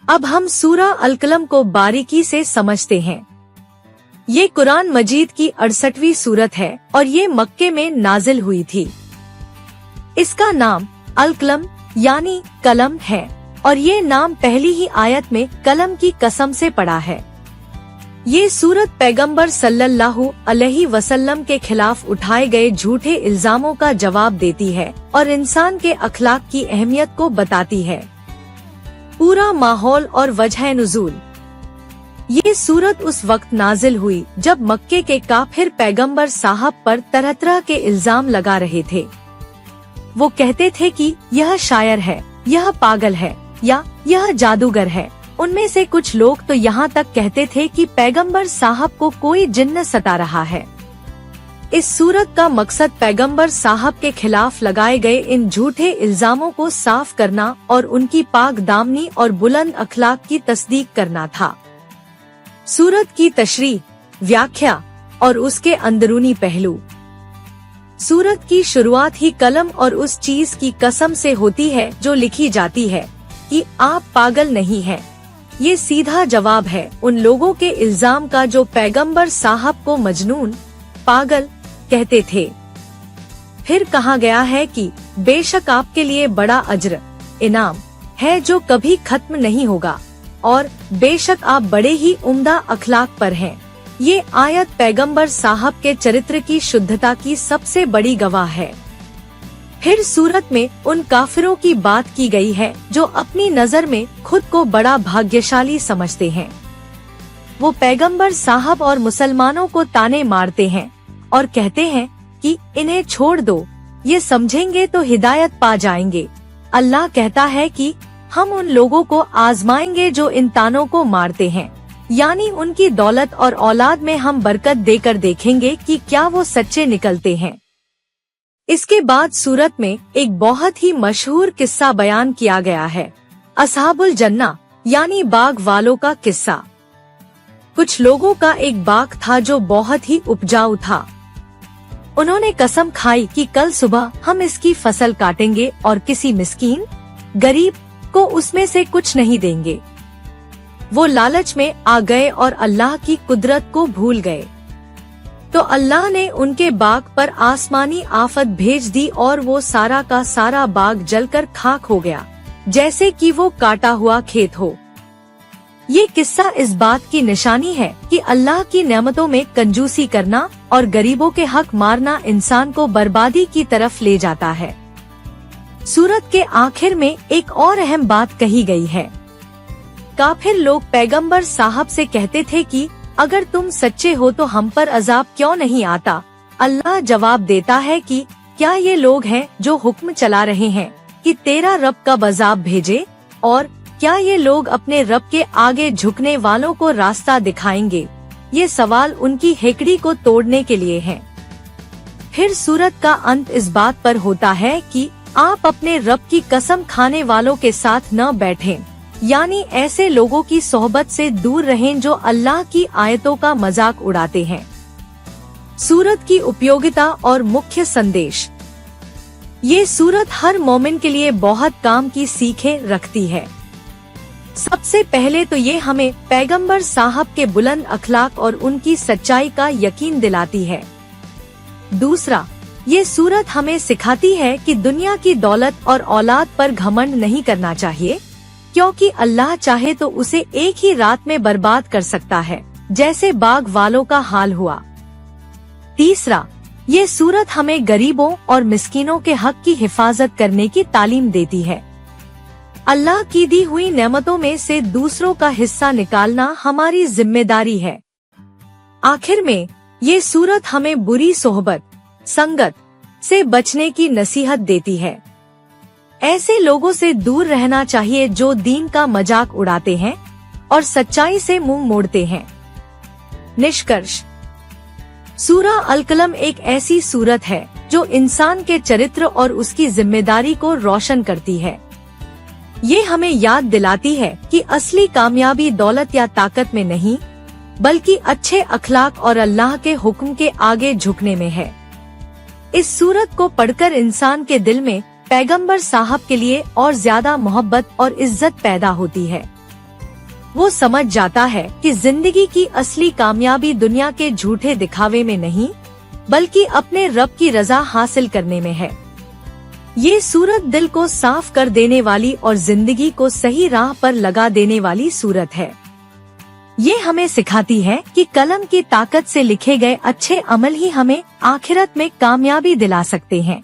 अब हम सूरा अल कलम को बारीकी से समझते हैं। ये कुरान मजीद की 68वीं सूरत है और ये मक्के में नाजिल हुई थी। इसका नाम अल कलम यानी कलम है और ये नाम पहली ही आयत में कलम की कसम से पड़ा है। ये सूरत पैगंबर सल्लल्लाहु अलैहि वसल्लम के खिलाफ उठाए गए झूठे इल्जामों का जवाब देती है और इंसान के अखलाक की अहमियत को बताती है। पूरा माहौल और वजह नुज़ूल। ये सूरत उस वक्त नाजिल हुई जब मक्के के काफिर पैगंबर साहब पर तरह तरह के इल्जाम लगा रहे थे। वो कहते थे कि यह शायर है, यह पागल है या यह जादूगर है। उनमें से कुछ लोग तो यहाँ तक कहते थे कि पैगंबर साहब को कोई जिन्न सता रहा है। इस सूरत का मकसद पैगंबर साहब के खिलाफ लगाए गए इन झूठे इल्जामों को साफ करना और उनकी पाक दामनी और बुलंद अखलाक की तस्दीक करना था। सूरत की तशरीह, व्याख्या और उसके अंदरूनी पहलू। सूरत की शुरुआत ही कलम और उस चीज की कसम से होती है जो लिखी जाती है कि आप पागल नहीं हैं। ये सीधा जवाब है उन लोगों के इल्जाम का जो पैगंबर साहब को मजनून, पागल कहते थे। फिर कहा गया है कि बेशक आपके लिए बड़ा अज्र, इनाम है जो कभी खत्म नहीं होगा और बेशक आप बड़े ही उम्दा अखलाक पर हैं। ये आयत पैगंबर साहब के चरित्र की शुद्धता की सबसे बड़ी गवाह है। फिर सूरत में उन काफिरों की बात की गई है जो अपनी नजर में खुद को बड़ा भाग्यशाली समझते हैं। वो पैगंबर साहब और मुसलमानों को ताने मारते हैं और कहते हैं कि इन्हें छोड़ दो, ये समझेंगे तो हिदायत पा जाएंगे। अल्लाह कहता है कि हम उन लोगों को आजमाएंगे जो इन तानों को मारते हैं, यानी उनकी दौलत और औलाद में हम बरकत देकर देखेंगे कि क्या वो सच्चे निकलते हैं। इसके बाद सूरत में एक बहुत ही मशहूर किस्सा बयान किया गया है, असहाबुल जन्ना यानी बाग वालों का किस्सा। कुछ लोगों का एक बाग था जो बहुत ही उपजाऊ था। उन्होंने कसम खाई कि कल सुबह हम इसकी फसल काटेंगे और किसी मिस्कीन, गरीब को उसमें से कुछ नहीं देंगे। वो लालच में आ गए और अल्लाह की कुदरत को भूल गए। तो अल्लाह ने उनके बाग पर आसमानी आफत भेज दी और वो सारा का सारा बाग जलकर खाक हो गया, जैसे कि वो काटा हुआ खेत हो। ये किस्सा इस बात की निशानी है कि अल्लाह की नेमतों में कंजूसी करना और गरीबों के हक मारना इंसान को बर्बादी की तरफ ले जाता है। सूरत के आखिर में एक और अहम बात कही गई है। काफिर लोग पैगंबर साहब से कहते थे कि अगर तुम सच्चे हो तो हम पर अजाब क्यों नहीं आता। अल्लाह जवाब देता है कि क्या ये लोग हैं जो हुक्म चला रहे हैं कि तेरा रब कब अजाब भेजे, और क्या ये लोग अपने रब के आगे झुकने वालों को रास्ता दिखाएंगे। ये सवाल उनकी हेकड़ी को तोड़ने के लिए है। फिर सूरत का अंत इस बात पर होता है कि आप अपने रब की कसम खाने वालों के साथ न बैठें, यानी ऐसे लोगों की सोहबत से दूर रहें जो अल्लाह की आयतों का मजाक उड़ाते हैं। सूरत की उपयोगिता और मुख्य संदेश। ये सूरत हर मोमिन के लिए बहुत काम की सीखें रखती है। सबसे पहले तो ये हमें पैगंबर साहब के बुलंद अखलाक और उनकी सच्चाई का यकीन दिलाती है। दूसरा, ये सूरत हमें सिखाती है कि दुनिया की दौलत और औलाद पर घमंड नहीं करना चाहिए, क्योंकि अल्लाह चाहे तो उसे एक ही रात में बर्बाद कर सकता है, जैसे बाग वालों का हाल हुआ। तीसरा, ये सूरत हमें गरीबों और मिस्कीनों के हक की हिफाजत करने की तालीम देती है। अल्लाह की दी हुई नेमतों में से दूसरों का हिस्सा निकालना हमारी जिम्मेदारी है। आखिर में ये सूरत हमें बुरी सोहबत, संगत से बचने की नसीहत देती है। ऐसे लोगों से दूर रहना चाहिए जो दीन का मजाक उड़ाते हैं और सच्चाई से मुंह मोड़ते हैं। निष्कर्ष, सूरा अल कलम एक ऐसी सूरत है जो इंसान के चरित्र और उसकी जिम्मेदारी को रोशन करती है। ये हमें याद दिलाती है कि असली कामयाबी दौलत या ताकत में नहीं, बल्कि अच्छे अखलाक और अल्लाह के हुक्म के आगे झुकने में है। इस सूरत को पढ़कर इंसान के दिल में पैगंबर साहब के लिए और ज्यादा मोहब्बत और इज्जत पैदा होती है। वो समझ जाता है कि जिंदगी की असली कामयाबी दुनिया के झूठे दिखावे में नहीं, बल्कि अपने रब की रजा हासिल करने में है। ये सूरत दिल को साफ कर देने वाली और जिंदगी को सही राह पर लगा देने वाली सूरत है। ये हमें सिखाती है कि कलम की ताकत से लिखे गए अच्छे अमल ही हमें आखिरत में कामयाबी दिला सकते हैं।